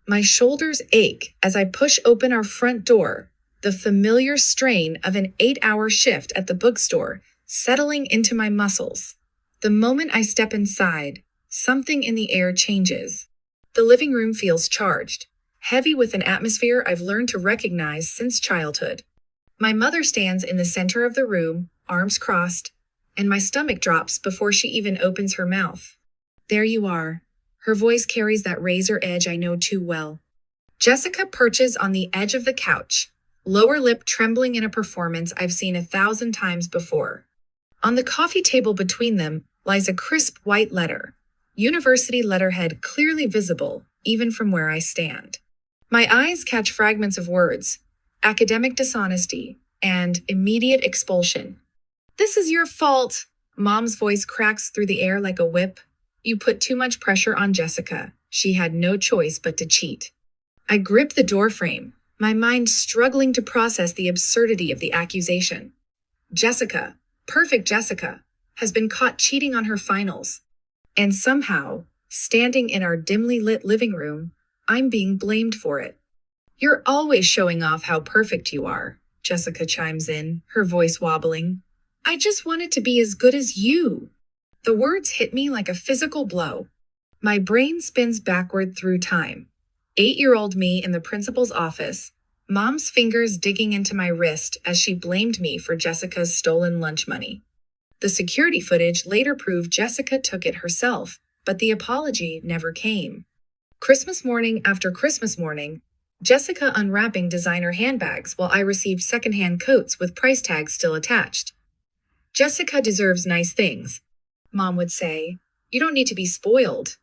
My shoulders ache as I push open our front door, the familiar strain of an 8-hour shift at the bookstore settling into my muscles. The moment I step inside, something in the air changes. The living room feels charged, heavy with an atmosphere I've learned to recognize since childhood. My mother stands in the center of the room, arms crossed, and my stomach drops before she even opens her mouth. "There you are." Her voice carries that razor edge I know too well. Jessica perches on the edge of the couch, lower lip trembling in a performance I've seen 1,000 times before. On the coffee table between them lies a crisp white letter, university letterhead clearly visible even from where I stand. My eyes catch fragments of words, academic dishonesty, and immediate expulsion. "This is your fault." Mom's voice cracks through the air like a whip. "You put too much pressure on Jessica. She had no choice but to cheat." I grip the doorframe, my mind struggling to process the absurdity of the accusation. Jessica, perfect Jessica, has been caught cheating on her finals. And somehow, standing in our dimly lit living room, I'm being blamed for it. "You're always showing off how perfect you are," Jessica chimes in, her voice wobbling. "I just wanted to be as good as you." The words hit me like a physical blow. My brain spins backward through time. 8-year-old me in the principal's office, Mom's fingers digging into my wrist as she blamed me for Jessica's stolen lunch money. The security footage later proved Jessica took it herself, but the apology never came. Christmas morning after Christmas morning, Jessica unwrapping designer handbags while I received secondhand coats with price tags still attached. "Jessica deserves nice things," Mom would say. "You don't need to be spoiled."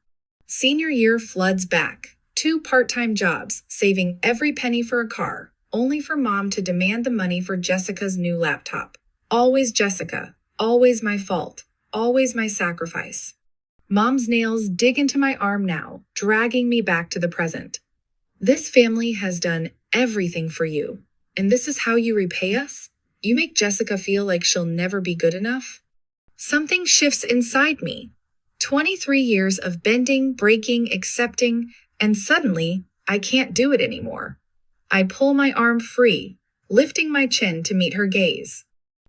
Senior year floods back. 2 part-time jobs, saving every penny for a car, only for Mom to demand the money for Jessica's new laptop. Always Jessica, always my fault, always my sacrifice. Mom's nails dig into my arm now, dragging me back to the present. "This family has done everything for you, and this is how you repay us? You make Jessica feel like she'll never be good enough?" Something shifts inside me. 23 years of bending, breaking, accepting, and suddenly, I can't do it anymore. I pull my arm free, lifting my chin to meet her gaze.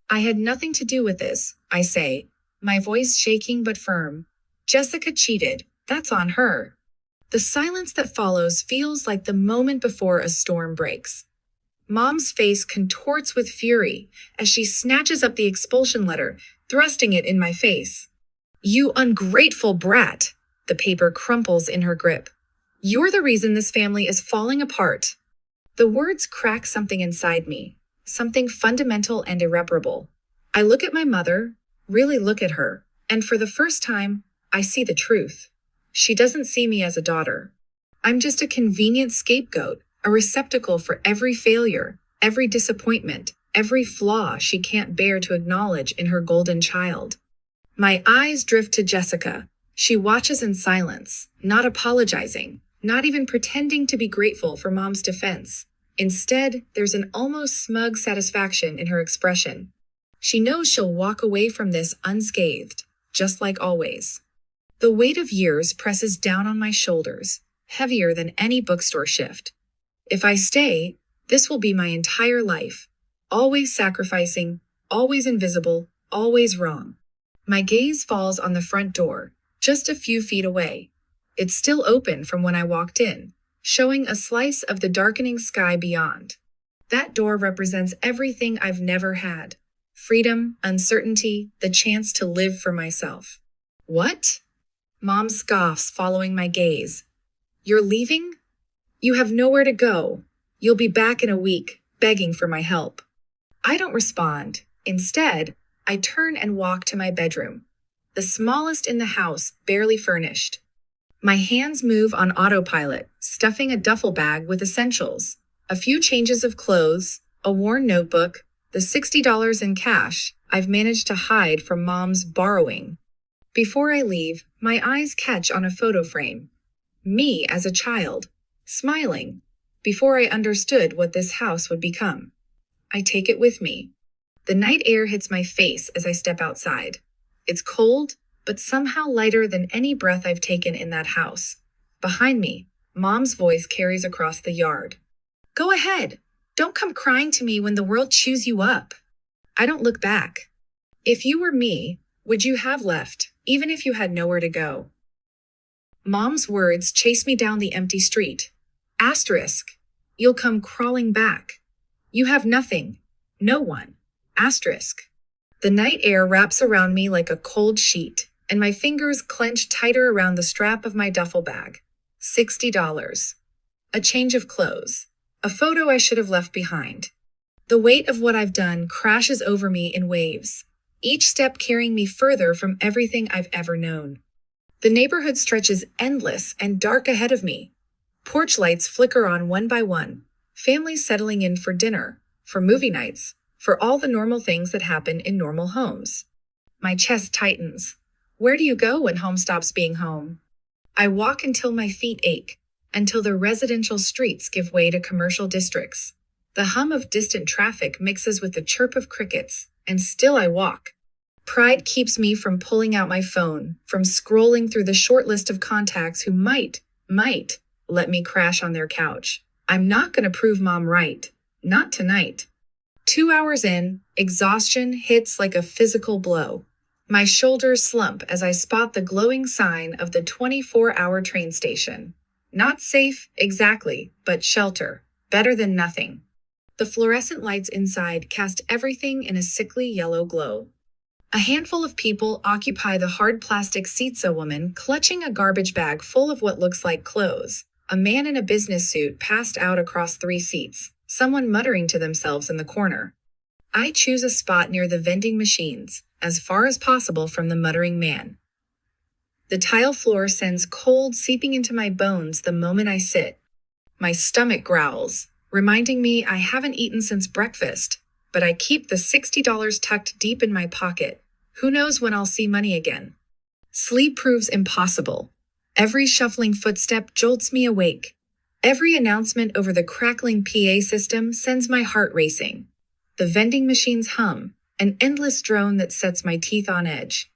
"I had nothing to do with this," I say, my voice shaking but firm. "Jessica cheated. That's on her." The silence that follows feels like the moment before a storm breaks. Mom's face contorts with fury as she snatches up the expulsion letter, thrusting it in my face. "You ungrateful brat!" The paper crumples in her grip. "You're the reason this family is falling apart." The words crack something inside me, something fundamental and irreparable. I look at my mother, really look at her, and for the first time, I see the truth. She doesn't see me as a daughter. I'm just a convenient scapegoat, a receptacle for every failure, every disappointment, every flaw she can't bear to acknowledge in her golden child. My eyes drift to Jessica. She watches in silence, not apologizing, not even pretending to be grateful for Mom's defense. Instead, there's an almost smug satisfaction in her expression. She knows she'll walk away from this unscathed, just like always. The weight of years presses down on my shoulders, heavier than any bookstore shift. If I stay, this will be my entire life. Always sacrificing, always invisible, always wrong. My gaze falls on the front door, just a few feet away. It's still open from when I walked in, showing a slice of the darkening sky beyond. That door represents everything I've never had. Freedom, uncertainty, the chance to live for myself. "What?" Mom scoffs, following my gaze. "You're leaving? You have nowhere to go. You'll be back in a week, begging for my help." I don't respond. Instead, I turn and walk to my bedroom, the smallest in the house, barely furnished. My hands move on autopilot, stuffing a duffel bag with essentials, a few changes of clothes, a worn notebook, the $60 in cash I've managed to hide from Mom's borrowing. Before I leave, my eyes catch on a photo frame. Me as a child, smiling, before I understood what this house would become. I take it with me. The night air hits my face as I step outside. It's cold, but somehow lighter than any breath I've taken in that house. Behind me, Mom's voice carries across the yard. Go ahead. Don't come crying to me when the world chews you up. I don't look back. If you were me, would you have left, even if you had nowhere to go? Mom's words chase me down the empty street. Asterisk. You'll come crawling back. You have nothing. No one. Asterisk. The night air wraps around me like a cold sheet, and my fingers clench tighter around the strap of my duffel bag. $60. A change of clothes. A photo I should have left behind. The weight of what I've done crashes over me in waves, each step carrying me further from everything I've ever known. The neighborhood stretches endless and dark ahead of me. Porch lights flicker on one by one, families settling in for dinner, for movie nights, for all the normal things that happen in normal homes. My chest tightens. Where do you go when home stops being home? I walk until my feet ache, until the residential streets give way to commercial districts. The hum of distant traffic mixes with the chirp of crickets, and still I walk. Pride keeps me from pulling out my phone, from scrolling through the short list of contacts who might let me crash on their couch. I'm not going to prove Mom right. Not tonight. 2 hours in, exhaustion hits like a physical blow. My shoulders slump as I spot the glowing sign of the 24-hour train station. Not safe, exactly, but shelter. Better than nothing. The fluorescent lights inside cast everything in a sickly yellow glow. A handful of people occupy the hard plastic seats, a woman clutching a garbage bag full of what looks like clothes, a man in a business suit passed out across 3 seats, someone muttering to themselves in the corner. I choose a spot near the vending machines, as far as possible from the muttering man. The tile floor sends cold seeping into my bones the moment I sit. My stomach growls, reminding me I haven't eaten since breakfast, but I keep the $60 tucked deep in my pocket. Who knows when I'll see money again? Sleep proves impossible. Every shuffling footstep jolts me awake. Every announcement over the crackling PA system sends my heart racing. The vending machines hum, an endless drone that sets my teeth on edge.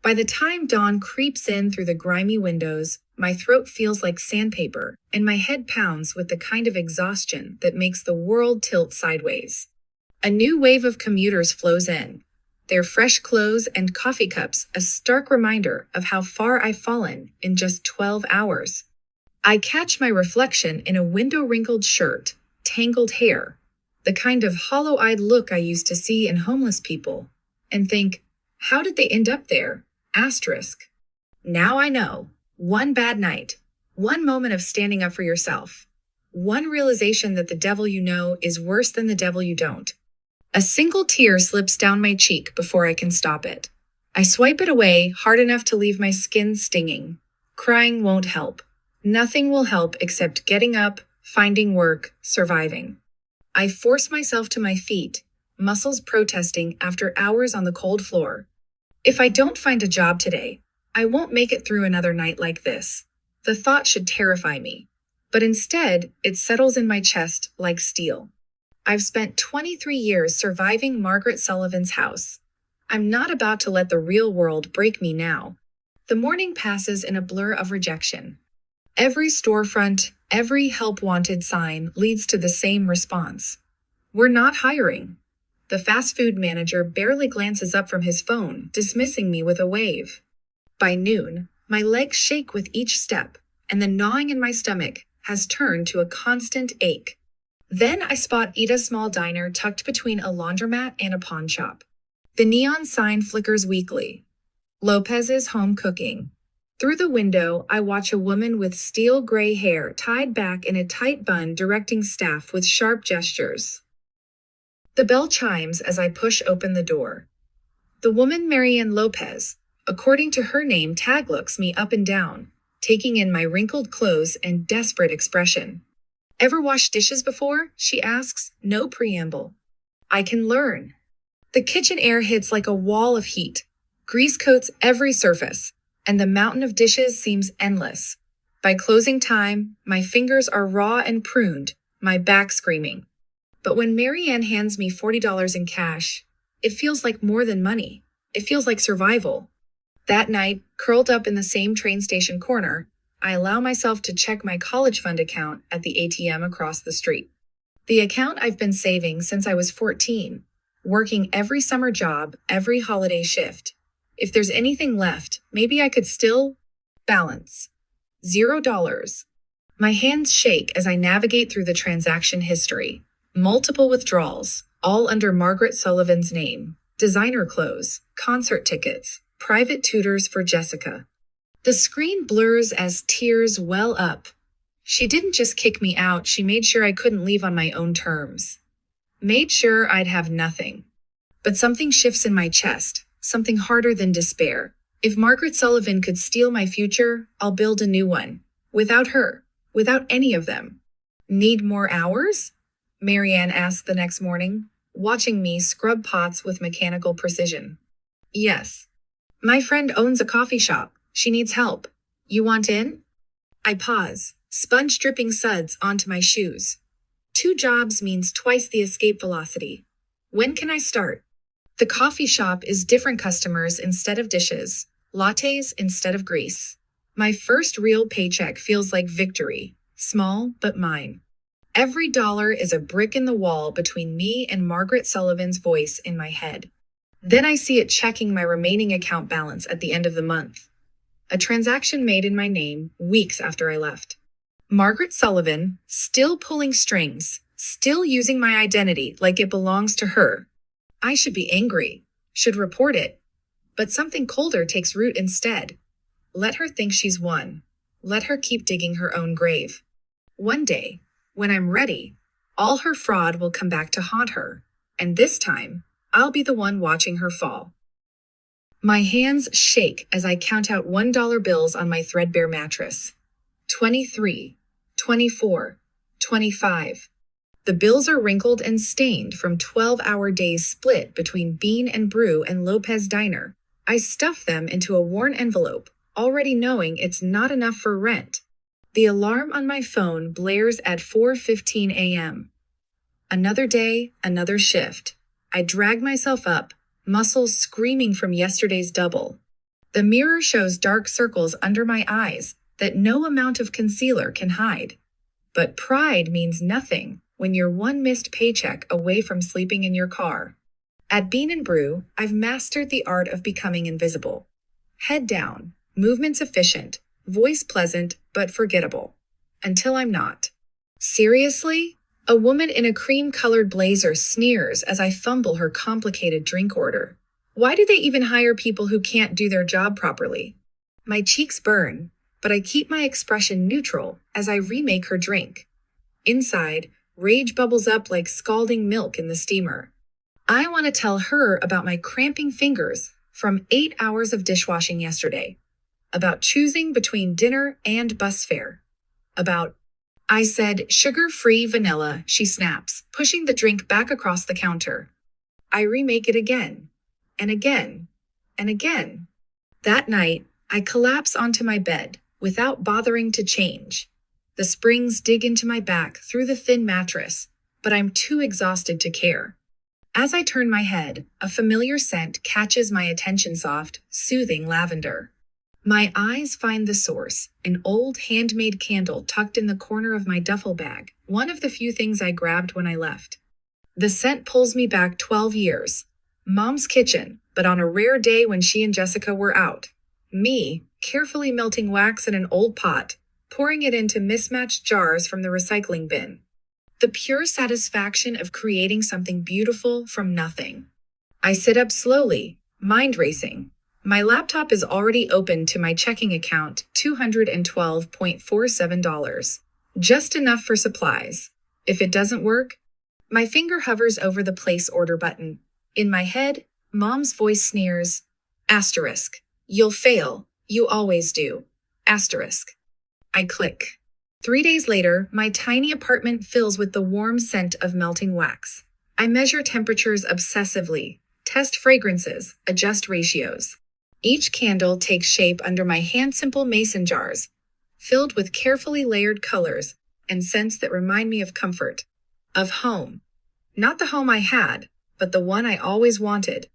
By the time dawn creeps in through the grimy windows, my throat feels like sandpaper, and my head pounds with the kind of exhaustion that makes the world tilt sideways. A new wave of commuters flows in, their fresh clothes and coffee cups a stark reminder of how far I've fallen in just 12 hours. I catch my reflection in a window-wrinkled shirt, tangled hair, the kind of hollow-eyed look I used to see in homeless people, and think, how did they end up there? Asterisk. Now I know. One bad night. One moment of standing up for yourself. One realization that the devil you know is worse than the devil you don't. A single tear slips down my cheek before I can stop it. I swipe it away hard enough to leave my skin stinging. Crying won't help. Nothing will help except getting up, finding work, surviving. I force myself to my feet, muscles protesting after hours on the cold floor. If I don't find a job today, I won't make it through another night like this. The thought should terrify me, but instead, it settles in my chest like steel. I've spent 23 years surviving Margaret Sullivan's house. I'm not about to let the real world break me now. The morning passes in a blur of rejection. Every storefront, every help-wanted sign leads to the same response. We're not hiring. The fast food manager barely glances up from his phone, dismissing me with a wave. By noon, my legs shake with each step, and the gnawing in my stomach has turned to a constant ache. Then I spot AITA's small diner tucked between a laundromat and a pawn shop. The neon sign flickers weakly. Lopez's Home Cooking. Through the window, I watch a woman with steel gray hair tied back in a tight bun directing staff with sharp gestures. The bell chimes as I push open the door. The woman Marianne Lopez, according to her name tag, looks me up and down, taking in my wrinkled clothes and desperate expression. Ever washed dishes before? She asks, no preamble. I can learn. The kitchen air hits like a wall of heat. Grease coats every surface, and the mountain of dishes seems endless. By closing time, my fingers are raw and pruned, my back screaming. But when Marianne hands me $40 in cash, it feels like more than money. It feels like survival. That night, curled up in the same train station corner, I allow myself to check my college fund account at the ATM across the street. The account I've been saving since I was 14, working every summer job, every holiday shift. If there's anything left, maybe I could still balance. $0. My hands shake as I navigate through the transaction history. Multiple withdrawals, all under Margaret Sullivan's name. Designer clothes, concert tickets, private tutors for Jessica. The screen blurs as tears well up. She didn't just kick me out, she made sure I couldn't leave on my own terms. Made sure I'd have nothing. But something shifts in my chest, something harder than despair. If Margaret Sullivan could steal my future, I'll build a new one. Without her. Without any of them. Need more hours? Marianne asked the next morning, watching me scrub pots with mechanical precision. Yes. My friend owns a coffee shop. She needs help. You want in? I pause, sponge dripping suds onto my shoes. 2 jobs means twice the escape velocity. When can I start? The coffee shop is different customers instead of dishes, lattes instead of grease. My first real paycheck feels like victory, small but mine. Every dollar is a brick in the wall between me and Margaret Sullivan's voice in my head. Then I see it checking my remaining account balance at the end of the month. A transaction made in my name weeks after I left. Margaret Sullivan, still pulling strings, still using my identity like it belongs to her. I should be angry, should report it. But something colder takes root instead. Let her think she's won. Let her keep digging her own grave. One day, when I'm ready, all her fraud will come back to haunt her. And this time, I'll be the one watching her fall. My hands shake as I count out $1 bills on my threadbare mattress. 23, 24, 25. The bills are wrinkled and stained from 12-hour days split between Bean and Brew and Lopez Diner. I stuff them into a worn envelope, already knowing it's not enough for rent. The alarm on my phone blares at 4:15 a.m. Another day, another shift. I drag myself up, muscles screaming from yesterday's double. The mirror shows dark circles under my eyes that no amount of concealer can hide. But pride means nothing when you're one missed paycheck away from sleeping in your car. At Bean and Brew, I've mastered the art of becoming invisible. Head down, movements efficient, voice pleasant but forgettable. Until I'm not. Seriously? A woman in a cream-colored blazer sneers as I fumble her complicated drink order. Why do they even hire people who can't do their job properly? My cheeks burn, but I keep my expression neutral as I remake her drink. Inside, rage bubbles up like scalding milk in the steamer. I want to tell her about my cramping fingers from 8 hours of dishwashing yesterday. About choosing between dinner and bus fare. I said, sugar-free vanilla, she snaps, pushing the drink back across the counter. I remake it again, and again, and again. That night, I collapse onto my bed without bothering to change. The springs dig into my back through the thin mattress, but I'm too exhausted to care. As I turn my head, a familiar scent catches my attention, soft, soothing lavender. My eyes find the source, an old handmade candle tucked in the corner of my duffel bag, one of the few things I grabbed when I left. The scent pulls me back 12 years. Mom's kitchen, but on a rare day when she and Jessica were out. Me, carefully melting wax in an old pot, pouring it into mismatched jars from the recycling bin. The pure satisfaction of creating something beautiful from nothing. I sit up slowly, mind racing. My laptop is already open to my checking account, $212.47. Just enough for supplies. If it doesn't work, my finger hovers over the place order button. In my head, Mom's voice sneers, asterisk. You'll fail. You always do. Asterisk. I click. 3 days later, my tiny apartment fills with the warm scent of melting wax. I measure temperatures obsessively, test fragrances, adjust ratios. Each candle takes shape under my hand-simple mason jars, filled with carefully layered colors and scents that remind me of comfort, of home. Not the home I had, but the one I always wanted.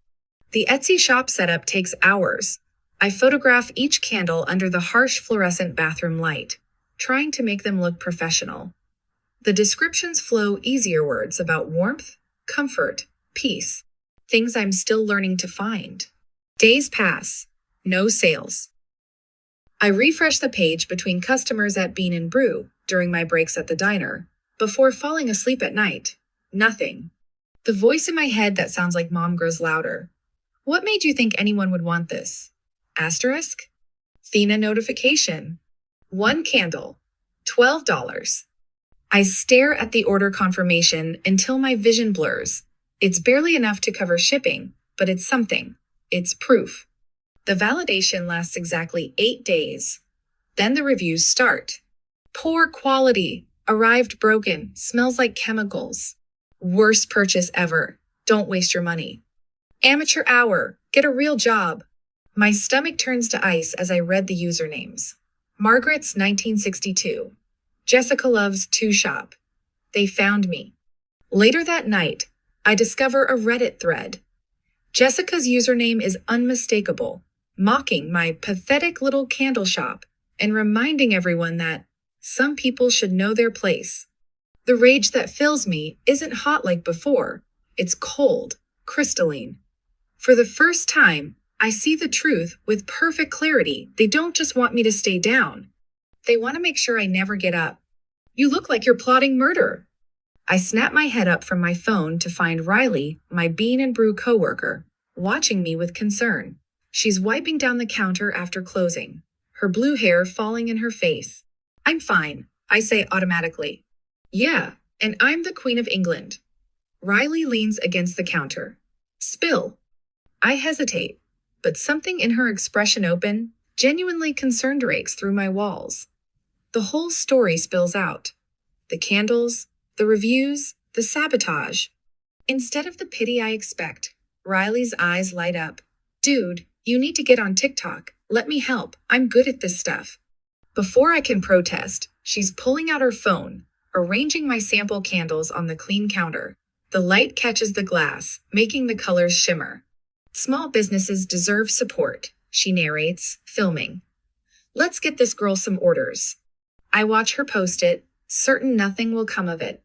The Etsy shop setup takes hours. I photograph each candle under the harsh fluorescent bathroom light, trying to make them look professional. The descriptions flow easier words about warmth, comfort, peace, things I'm still learning to find. Days pass. No sales. I refresh the page between customers at Bean and Brew during my breaks at the diner. Before falling asleep at night, nothing. The voice in my head that sounds like mom grows louder. What made you think anyone would want this? Asterisk? Thina notification. 1 candle. $12. I stare at the order confirmation until my vision blurs. It's barely enough to cover shipping, but it's something. It's proof. The validation lasts exactly 8 days. Then the reviews start. Poor quality. Arrived broken. Smells like chemicals. Worst purchase ever. Don't waste your money. Amateur hour. Get a real job. My stomach turns to ice as I read the usernames. Margaret's 1962. Jessica Love's 2 Shop. They found me. Later that night, I discover a Reddit thread. Jessica's username is unmistakable, mocking my pathetic little candle shop and reminding everyone that some people should know their place. The rage that fills me isn't hot like before. It's cold, crystalline. For the first time, I see the truth with perfect clarity. They don't just want me to stay down. They want to make sure I never get up. You look like you're plotting murder. I snap my head up from my phone to find Riley, my Bean and Brew coworker, watching me with concern. She's wiping down the counter after closing, her blue hair falling in her face. I'm fine, I say automatically. Yeah, and I'm the Queen of England. Riley leans against the counter. Spill. I hesitate, but something in her expression genuinely concerned rakes through my walls. The whole story spills out. The candles, the reviews, the sabotage. Instead of the pity I expect, Riley's eyes light up. Dude, you need to get on TikTok. Let me help. I'm good at this stuff. Before I can protest, she's pulling out her phone, arranging my sample candles on the clean counter. The light catches the glass, making the colors shimmer. Small businesses deserve support, she narrates, filming. Let's get this girl some orders. I watch her post it, certain nothing will come of it.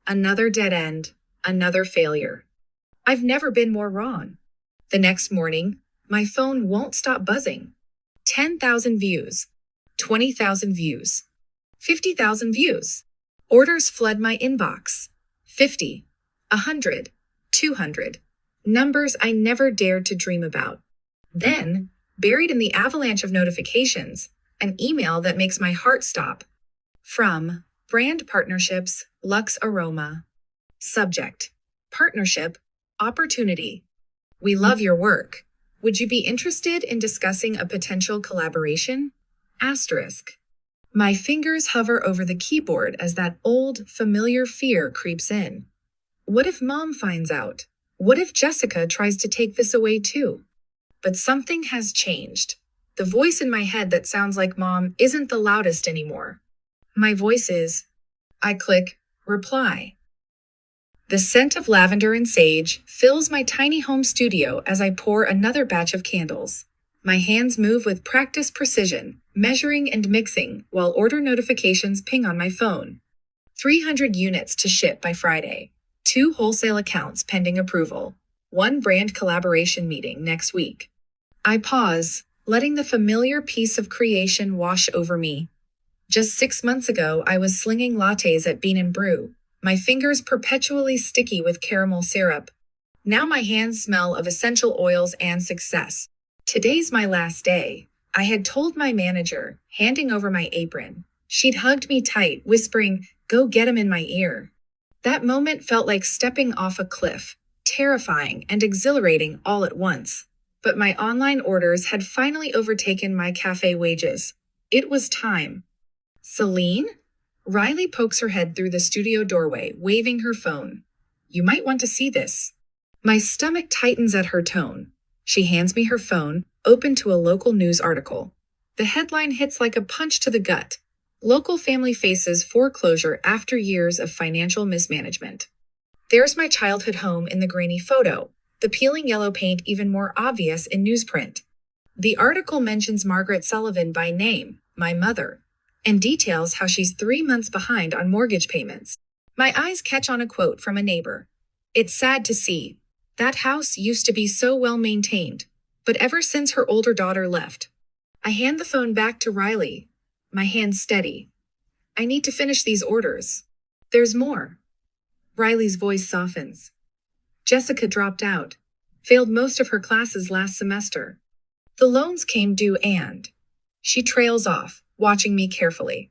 Another dead end, another failure. I've never been more wrong. The next morning, my phone won't stop buzzing. 10,000 views, 20,000 views, 50,000 views. Orders flood my inbox. 50, 100, 200. Numbers I never dared to dream about. Then, buried in the avalanche of notifications, an email that makes my heart stop. From Brand Partnerships, Lux Aroma. Subject: Partnership, Opportunity. We love your work. Would you be interested in discussing a potential collaboration? Asterisk. My fingers hover over the keyboard as that old, familiar fear creeps in. What if Mom finds out? What if Jessica tries to take this away too? But something has changed. The voice in my head that sounds like Mom isn't the loudest anymore. My voice is. I click reply. The scent of lavender and sage fills my tiny home studio as I pour another batch of candles. My hands move with practiced precision, measuring and mixing while order notifications ping on my phone. 300 units to ship by Friday. 2 wholesale accounts pending approval. 1 brand collaboration meeting next week. I pause, letting the familiar piece of creation wash over me. Just 6 months ago, I was slinging lattes at Bean and Brew, my fingers perpetually sticky with caramel syrup. Now my hands smell of essential oils and success. Today's my last day. I had told my manager, handing over my apron. She'd hugged me tight, whispering, "Go get him," in my ear. That moment felt like stepping off a cliff, terrifying and exhilarating all at once. But my online orders had finally overtaken my cafe wages. It was time. Celine? Riley pokes her head through the studio doorway, waving her phone. You might want to see this. My stomach tightens at her tone. She hands me her phone, open to a local news article. The headline hits like a punch to the gut. Local family faces foreclosure after years of financial mismanagement. There's my childhood home in the grainy photo, the peeling yellow paint even more obvious in newsprint. The article mentions Margaret Sullivan by name, my mother, and details how she's 3 months behind on mortgage payments. My eyes catch on a quote from a neighbor. It's sad to see. That house used to be so well maintained, but ever since her older daughter left. I hand the phone back to Riley, my hands steady. I need to finish these orders. There's more. Riley's voice softens. Jessica dropped out, failed most of her classes last semester. The loans came due and she trails off, watching me carefully.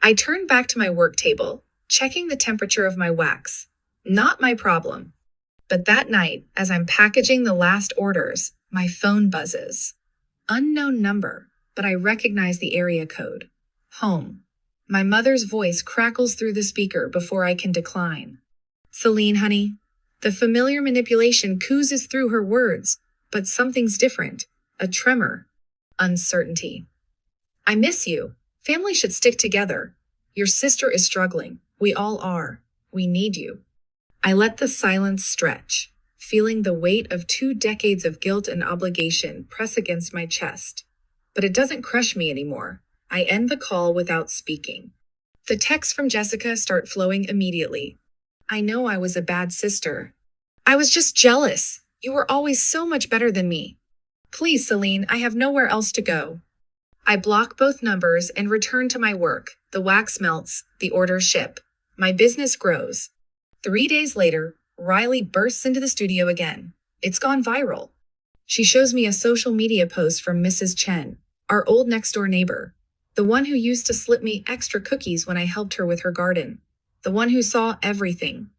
I turn back to my work table, checking the temperature of my wax. Not my problem. But that night, as I'm packaging the last orders, my phone buzzes. Unknown number, but I recognize the area code. Home. My mother's voice crackles through the speaker before I can decline. Celine, honey. The familiar manipulation oozes through her words, but something's different. A tremor. Uncertainty. I miss you. Family should stick together. Your sister is struggling. We all are. We need you. I let the silence stretch, feeling the weight of 2 decades of guilt and obligation press against my chest. But it doesn't crush me anymore. I end the call without speaking. The texts from Jessica start flowing immediately. I know I was a bad sister. I was just jealous. You were always so much better than me. Please, Celine, I have nowhere else to go. I block both numbers and return to my work. The wax melts, the orders ship. My business grows. 3 days later, Riley bursts into the studio again. It's gone viral. She shows me a social media post from Mrs. Chen, our old next-door neighbor, the one who used to slip me extra cookies when I helped her with her garden, the one who saw everything.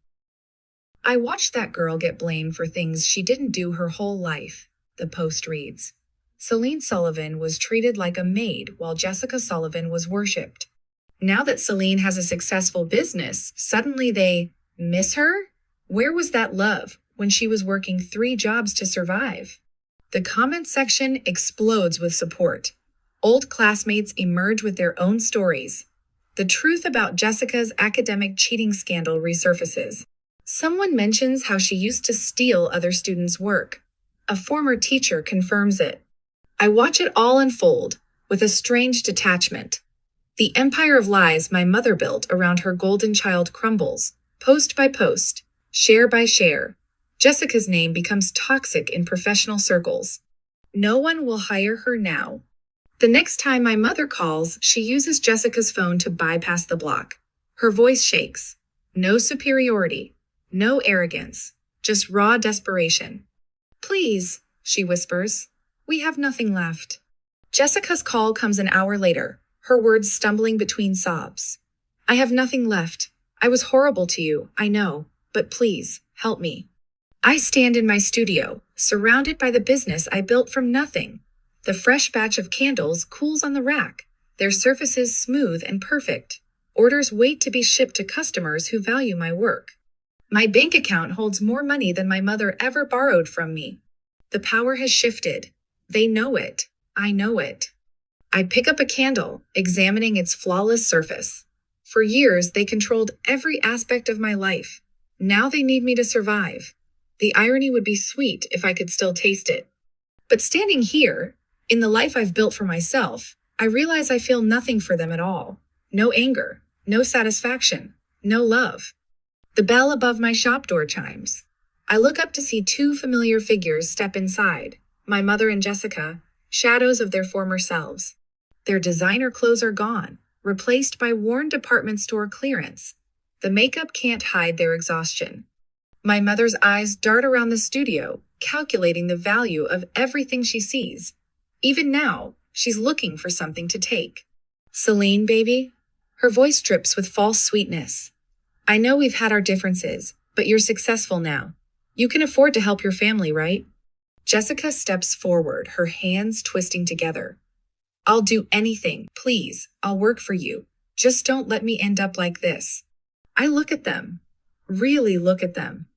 I watched that girl get blamed for things she didn't do her whole life, the post reads. Celine Sullivan was treated like a maid while Jessica Sullivan was worshipped. Now that Celine has a successful business, suddenly they miss her? Where was that love when she was working 3 jobs to survive? The comment section explodes with support. Old classmates emerge with their own stories. The truth about Jessica's academic cheating scandal resurfaces. Someone mentions how she used to steal other students' work. A former teacher confirms it. I watch it all unfold with a strange detachment. The empire of lies my mother built around her golden child crumbles. Post by post, share by share, Jessica's name becomes toxic in professional circles. No one will hire her now. The next time my mother calls, she uses Jessica's phone to bypass the block. Her voice shakes. No superiority, no arrogance, just raw desperation. Please, she whispers, we have nothing left. Jessica's call comes an hour later, her words stumbling between sobs. I have nothing left. I was horrible to you, I know, but please, help me. I stand in my studio, surrounded by the business I built from nothing. The fresh batch of candles cools on the rack, their surfaces smooth and perfect. Orders wait to be shipped to customers who value my work. My bank account holds more money than my mother ever borrowed from me. The power has shifted. They know it. I know it. I pick up a candle, examining its flawless surface. For years, they controlled every aspect of my life. Now they need me to survive. The irony would be sweet if I could still taste it. But standing here, in the life I've built for myself, I realize I feel nothing for them at all. No anger, no satisfaction, no love. The bell above my shop door chimes. I look up to see 2 familiar figures step inside, my mother and Jessica, shadows of their former selves. Their designer clothes are gone, replaced by worn department store clearance. The makeup can't hide their exhaustion. My mother's eyes dart around the studio, calculating the value of everything she sees. Even now, she's looking for something to take. Celine, baby? Her voice drips with false sweetness. I know we've had our differences, but you're successful now. You can afford to help your family, right? Jessica steps forward, her hands twisting together. I'll do anything, please. I'll work for you. Just don't let me end up like this. I look at them. Really look at them.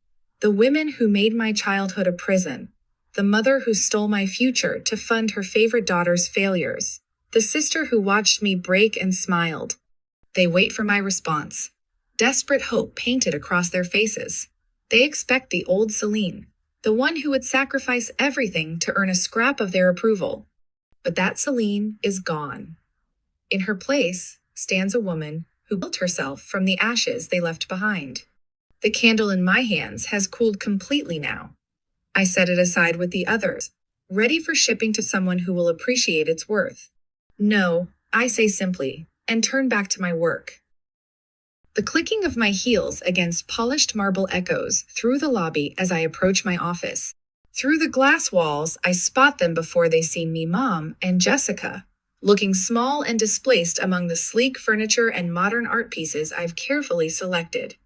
The women who made my childhood a prison. The mother who stole my future to fund her favorite daughter's failures. The sister who watched me break and smiled. They wait for my response. Desperate hope painted across their faces. They expect the old Celine, the one who would sacrifice everything to earn a scrap of their approval. But that Celine is gone. In her place stands a woman who built herself from the ashes they left behind. The candle in my hands has cooled completely now. I set it aside with the others, ready for shipping to someone who will appreciate its worth. No, I say simply, and turn back to my work. The clicking of my heels against polished marble echoes through the lobby as I approach my office. Through the glass walls, I spot them before they see me, Mom and Jessica, looking small and displaced among the sleek furniture and modern art pieces I've carefully selected.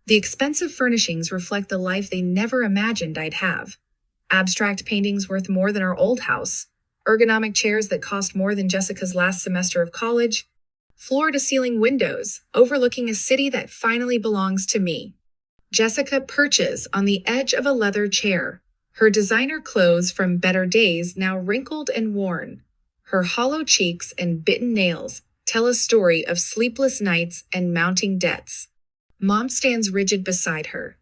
The expensive furnishings reflect the life they never imagined I'd have. Abstract paintings worth more than our old house, ergonomic chairs that cost more than Jessica's last semester of college, floor-to-ceiling windows overlooking a city that finally belongs to me. Jessica perches on the edge of a leather chair, her designer clothes from better days now wrinkled and worn. Her hollow cheeks and bitten nails tell a story of sleepless nights and mounting debts. Mom stands rigid beside her,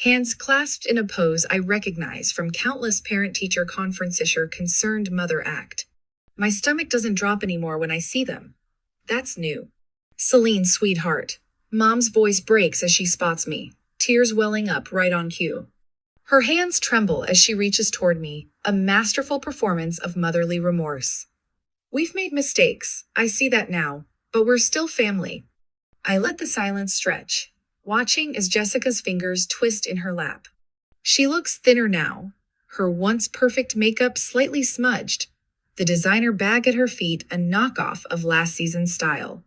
hands clasped in a pose I recognize from countless parent-teacher conference-issuer concerned mother act. My stomach doesn't drop anymore when I see them. That's new. Celine, sweetheart. Mom's voice breaks as she spots me, tears welling up right on cue. Her hands tremble as she reaches toward me, a masterful performance of motherly remorse. We've made mistakes, I see that now, but we're still family. I let the silence stretch, watching as Jessica's fingers twist in her lap. She looks thinner now, her once perfect makeup slightly smudged, the designer bag at her feet a knockoff of last season's style.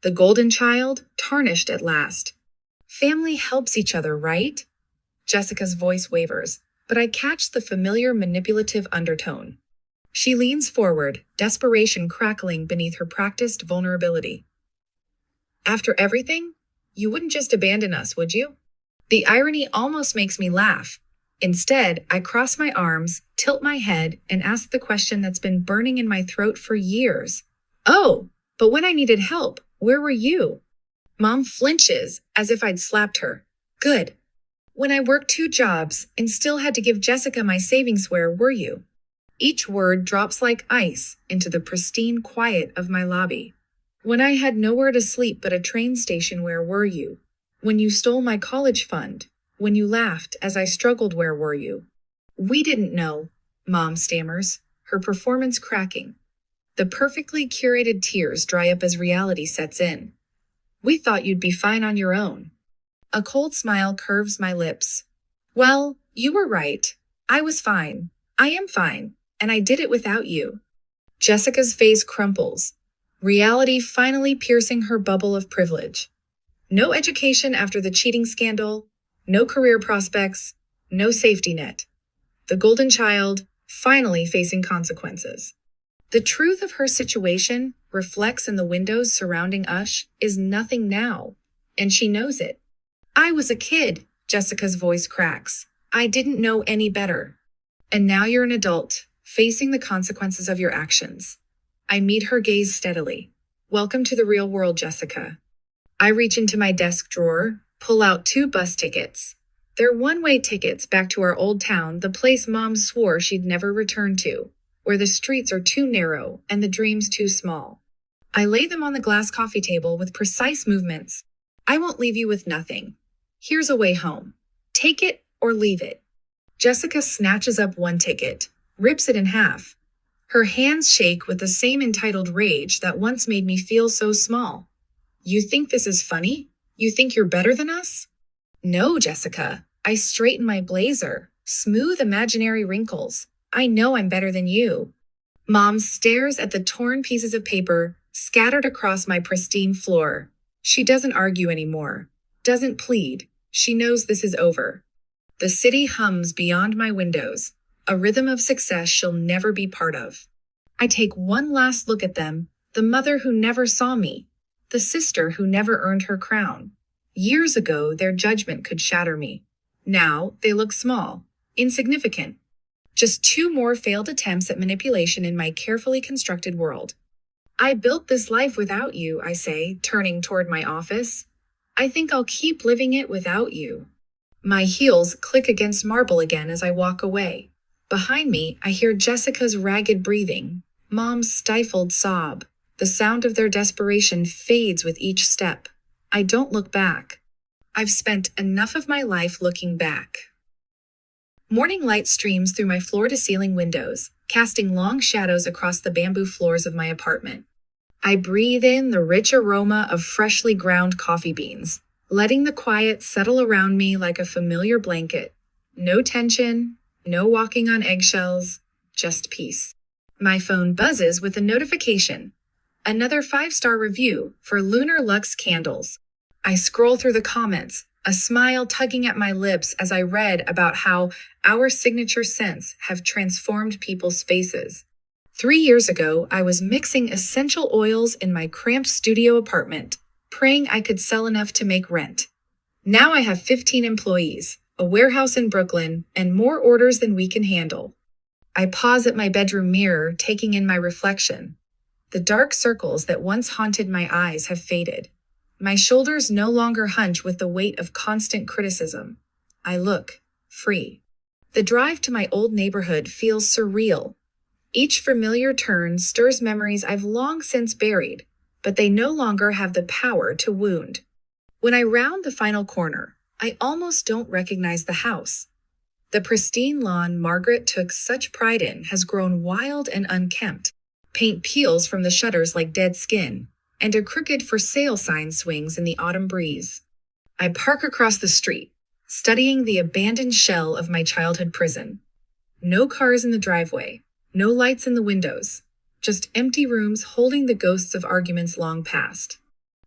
The golden child tarnished at last. Family helps each other, right? Jessica's voice wavers, but I catch the familiar manipulative undertone. She leans forward, desperation crackling beneath her practiced vulnerability. After everything, you wouldn't just abandon us, would you? The irony almost makes me laugh. Instead, I cross my arms, tilt my head, and ask the question that's been burning in my throat for years. Oh, but when I needed help, where were you? Mom flinches, as if I'd slapped her. Good. When I worked 2 jobs and still had to give Jessica my savings, where were you? Each word drops like ice into the pristine quiet of my lobby. When I had nowhere to sleep but a train station, where were you? When you stole my college fund? When you laughed as I struggled, where were you? We didn't know, Mom stammers, her performance cracking. The perfectly curated tears dry up as reality sets in. We thought you'd be fine on your own. A cold smile curves my lips. Well, you were right. I was fine. I am fine. And I did it without you. Jessica's face crumples, reality finally piercing her bubble of privilege. No education after the cheating scandal, no career prospects, no safety net. The golden child finally facing consequences. The truth of her situation reflects in the windows surrounding us is nothing now, and she knows it. I was a kid, Jessica's voice cracks. I didn't know any better. And now you're an adult, facing the consequences of your actions. I meet her gaze steadily. Welcome to the real world, Jessica. I reach into my desk drawer, pull out 2 bus tickets. They're one-way tickets back to our old town, the place Mom swore she'd never return to, where the streets are too narrow and the dreams too small. I lay them on the glass coffee table with precise movements. I won't leave you with nothing. Here's a way home. Take it or leave it. Jessica snatches up one ticket, rips it in half. Her hands shake with the same entitled rage that once made me feel so small. You think this is funny? You think you're better than us? No, Jessica. I straighten my blazer, smooth imaginary wrinkles. I know I'm better than you. Mom stares at the torn pieces of paper scattered across my pristine floor. She doesn't argue anymore, doesn't plead. She knows this is over. The city hums beyond my windows, a rhythm of success she'll never be part of. I take one last look at them, the mother who never saw me, the sister who never earned her crown. Years ago, their judgment could shatter me. Now, they look small, insignificant. Just 2 more failed attempts at manipulation in my carefully constructed world. I built this life without you, I say, turning toward my office. I think I'll keep living it without you. My heels click against marble again as I walk away. Behind me, I hear Jessica's ragged breathing, Mom's stifled sob. The sound of their desperation fades with each step. I don't look back. I've spent enough of my life looking back. Morning light streams through my floor-to-ceiling windows, casting long shadows across the bamboo floors of my apartment. I breathe in the rich aroma of freshly ground coffee beans, letting the quiet settle around me like a familiar blanket. No tension, no walking on eggshells, just peace. My phone buzzes with a notification. Another 5-star review for Lunar Lux candles. I scroll through the comments, a smile tugging at my lips as I read about how our signature scents have transformed people's faces. 3 years ago, I was mixing essential oils in my cramped studio apartment, praying I could sell enough to make rent. Now I have 15 employees, a warehouse in Brooklyn, and more orders than we can handle. I pause at my bedroom mirror, taking in my reflection. The dark circles that once haunted my eyes have faded. My shoulders no longer hunch with the weight of constant criticism. I look free. The drive to my old neighborhood feels surreal. Each familiar turn stirs memories I've long since buried, but they no longer have the power to wound. When I round the final corner, I almost don't recognize the house. The pristine lawn Margaret took such pride in has grown wild and unkempt. Paint peels from the shutters like dead skin, and a crooked for sale sign swings in the autumn breeze. I park across the street, studying the abandoned shell of my childhood prison. No cars in the driveway, no lights in the windows, just empty rooms holding the ghosts of arguments long past.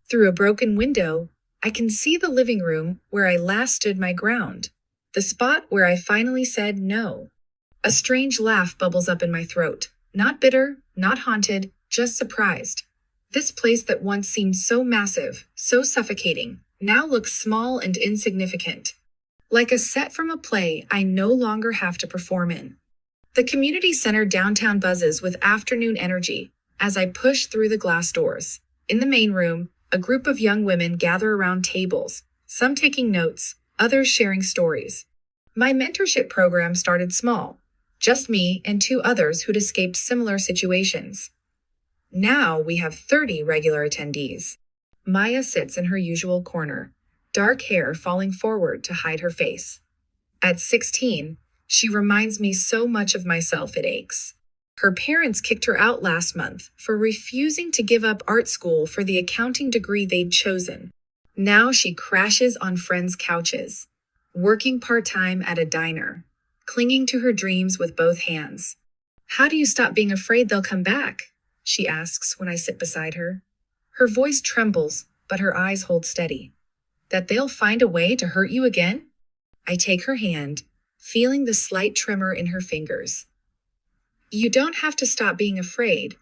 Through a broken window, I can see the living room where I last stood my ground, the spot where I finally said no. A strange laugh bubbles up in my throat, not bitter, not haunted, just surprised. This place that once seemed so massive, so suffocating, now looks small and insignificant. Like a set from a play I no longer have to perform in. The community center downtown buzzes with afternoon energy as I push through the glass doors. In the main room, a group of young women gather around tables, some taking notes, others sharing stories. My mentorship program started small, just me and 2 others who'd escaped similar situations. Now we have 30 regular attendees. Maya sits in her usual corner, dark hair falling forward to hide her face. At 16, she reminds me so much of myself it aches. Her parents kicked her out last month for refusing to give up art school for the accounting degree they'd chosen. Now she crashes on friends' couches, working part-time at a diner, clinging to her dreams with both hands. How do you stop being afraid they'll come back? She asks when I sit beside her. Her voice trembles, but her eyes hold steady. That they'll find a way to hurt you again? I take her hand, feeling the slight tremor in her fingers. You don't have to stop being afraid.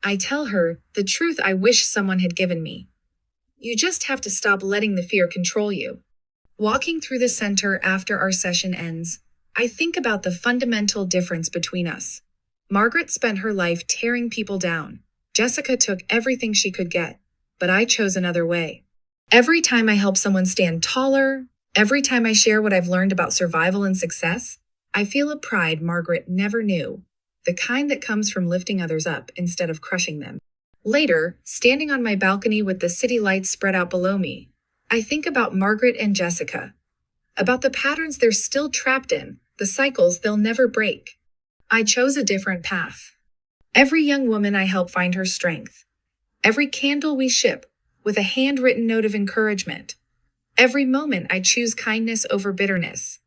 I tell her the truth I wish someone had given me. You just have to stop letting the fear control you. Walking through the center after our session ends, I think about the fundamental difference between us. Margaret spent her life tearing people down. Jessica took everything she could get, but I chose another way. Every time I help someone stand taller, every time I share what I've learned about survival and success, I feel a pride Margaret never knew, the kind that comes from lifting others up instead of crushing them. Later, standing on my balcony with the city lights spread out below me, I think about Margaret and Jessica, about the patterns they're still trapped in, the cycles they'll never break. I chose a different path. Every young woman I help find her strength. Every candle we ship with a handwritten note of encouragement. Every moment I choose kindness over bitterness.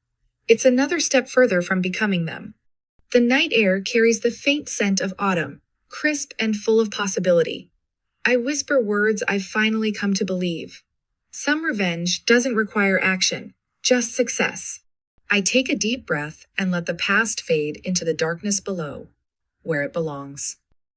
It's another step further from becoming them. The night air carries the faint scent of autumn, crisp and full of possibility. I whisper words I've finally come to believe. Some revenge doesn't require action, just success. I take a deep breath and let the past fade into the darkness below, where it belongs.